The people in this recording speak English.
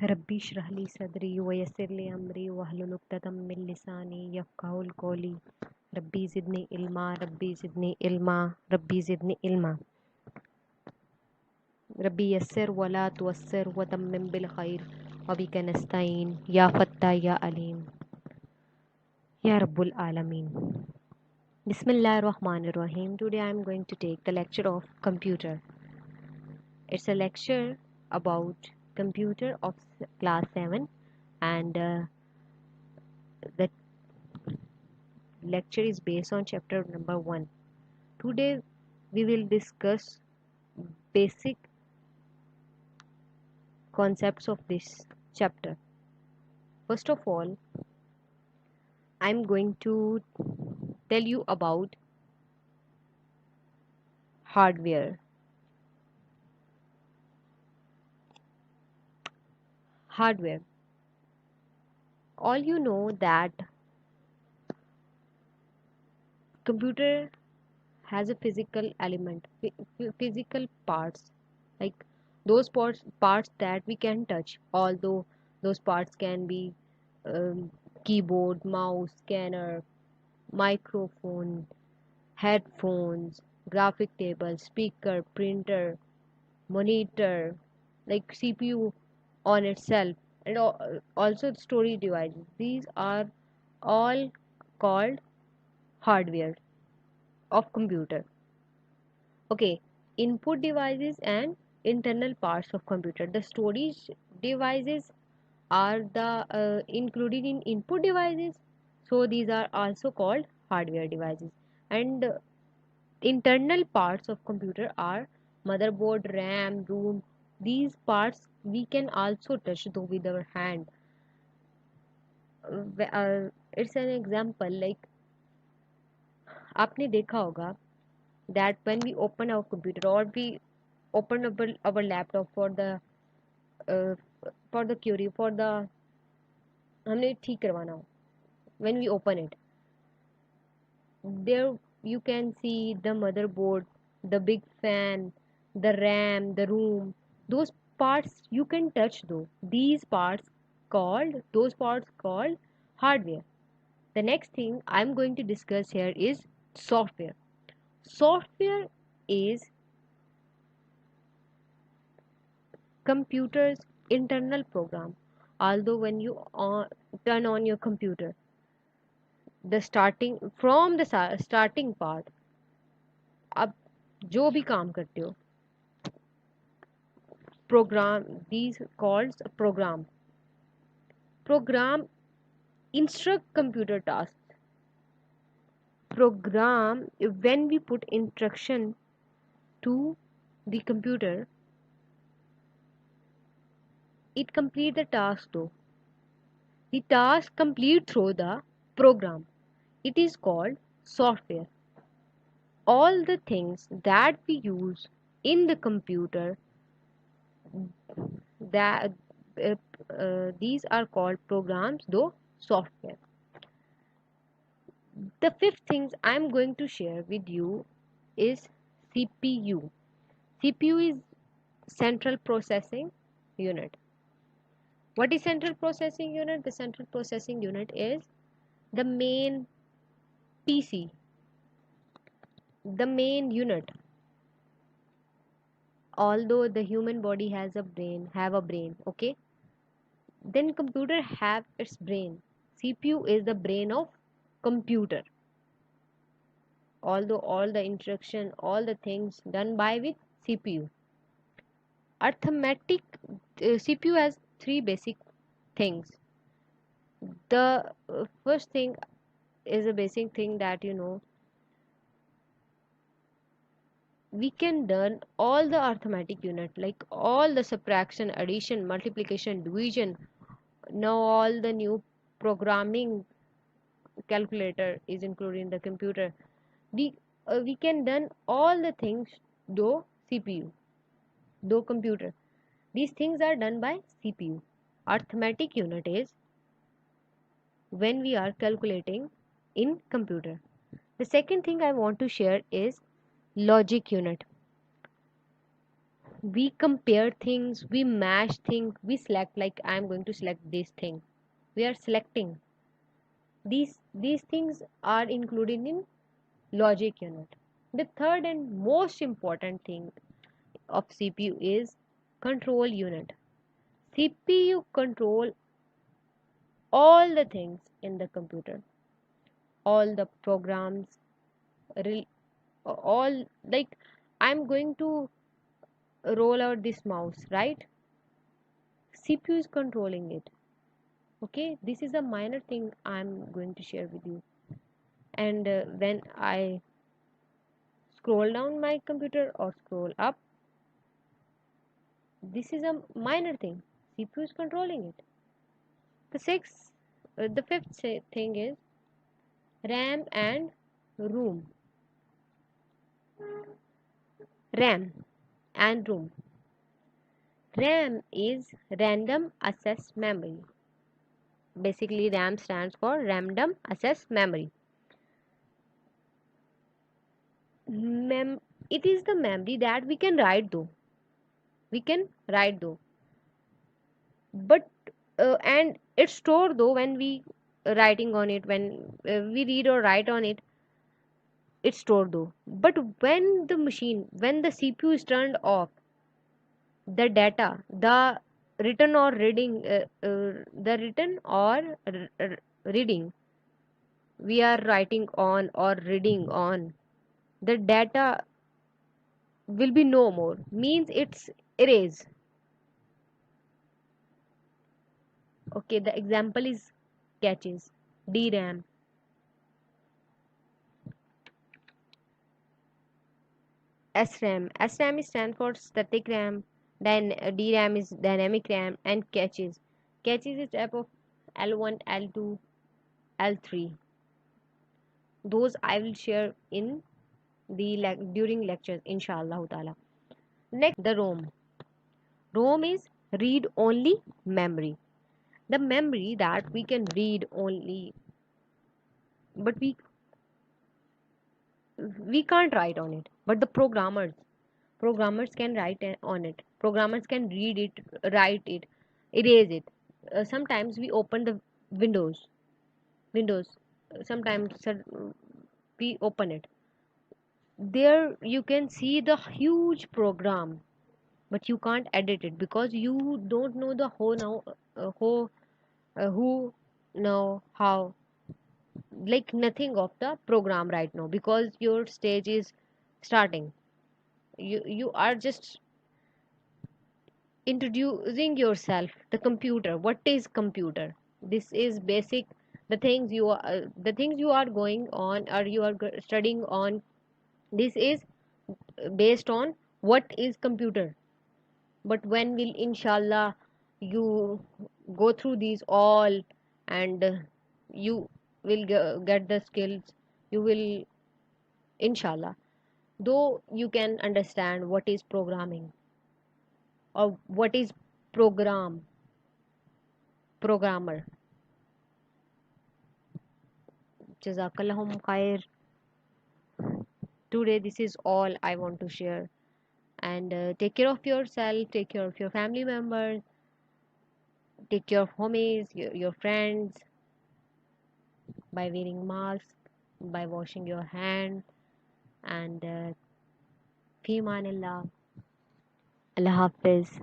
रब्बी इश्रह ली सदरी वयस्सिर ली अमरी वहलुल उक़्दतम मिन लिसानी यफ़क़हू क़ौली रब्बी ज़िदनी इल्मा रब्बी ज़िदनी इल्मा रब्बी ज़िदनी इल्मा रब्बी यस्सिर वला तुअस्सिर वतम्मिम बिल खैर वबिका नस्तईन या फ़त्ता या अलीम या रब्बुल आलमीन। Bismillahirrahmanirrahim. Today I am going to take the lecture of computer. It's a lecture about computer of class 7, and the lecture is based on chapter number 1. Today we will discuss basic concepts of this chapter. First of all, I am going to tell you about hardware. Hardware. All you know that computer has a physical element, physical parts, like those parts that we can touch, although those parts can be keyboard, mouse, scanner, microphone, headphones, graphic table, speaker, printer, monitor, like CPU on itself, and also storage devices. These are all called hardware of computer. Okay, input devices and internal parts of computer. The storage devices are the included in input devices, so these are also called hardware devices. And internal parts of computer are motherboard, RAM, room. These parts we can also touch though with our hand. It's an example, like आपने देखा होगा that when we open our computer or we open our laptop uh, for the query, for the हमने ठीक करवाना हो, when we open it, there you can see the motherboard, the big fan, the RAM, the room. Those parts you can touch though. Those parts called hardware. The next thing I'm going to discuss here is software. Software is computer's internal program. Although when you turn on your computer, the starting part, आप जो भी काम करते हो, program, these called program instruct computer tasks. Program, when we put instruction to the computer, it complete the task though. The task complete through the program. It is called software. All the things that we use in the computer, that these are called programs though software. The fifth things I'm going to share with you is CPU. CPU is central processing unit. What is central processing unit? The central processing unit is the main PC, the main unit. Although the human body has a brain, okay, then computer have its brain. CPU is the brain of computer. Although all the instruction, all the things done by with CPU. Arithmetic, CPU has three basic things. The first thing is a basic thing that we can learn all the arithmetic unit, like all the subtraction, addition, multiplication, division. Now all the new programming calculator is included in the computer. We can learn all the things though CPU, though computer. These things are done by CPU. Arithmetic unit is when we are calculating in computer. The second thing I want to share is logic unit. We compare things, we mash things, we select, like I'm going to select this thing. We are selecting. These things are included in logic unit. The third and most important thing of CPU is control unit. CPU control all the things in the computer, all the programs, all, like, I'm going to roll out this mouse, right? CPU is controlling it. Okay, this is a minor thing I'm going to share with you. And when I scroll down my computer or scroll up, this is a minor thing. CPU is controlling it. The fifth thing is RAM and ROM. RAM and ROM. RAM is random access memory. Basically, RAM stands for random access memory. It is the memory that we can write though. We can write though, but and it's stored though when we writing on it, when we read or write on it, it's stored though. But when the CPU is turned off, the data, written or reading, the written or reading we are writing on or reading on, the data will be no more. Means it's erased. Okay, the example is caches, DRAM. SRAM. SRAM stands for static RAM. Then DRAM is dynamic RAM, and caches. Caches is type of L1, L2, L3. Those I will share in the during lectures, inshallah ta'ala. Next, the ROM. ROM is read only memory. The memory that we can read only, but we can't write on it. But the programmers can write on it. Programmers can read it, write it, erase it. Sometimes we open the windows. Sometimes we open it. There you can see the huge program, but you can't edit it because you don't know the who know how, like nothing of the program right now, because your stage is starting. You are just introducing yourself. The computer, what is computer? This is basic. The things you are going on, or you are studying on, this is based on what is computer. But when will, inshallah, you go through these all, and you will get the skills, you will, inshallah, though you can understand what is programming or what is programmer. Jazakallahu khair. Today this is all I want to share. And take care of yourself, take care of your family members, take care of homies, your friends, by wearing mask, by washing your hand, and fi manillah. Allah Hafiz.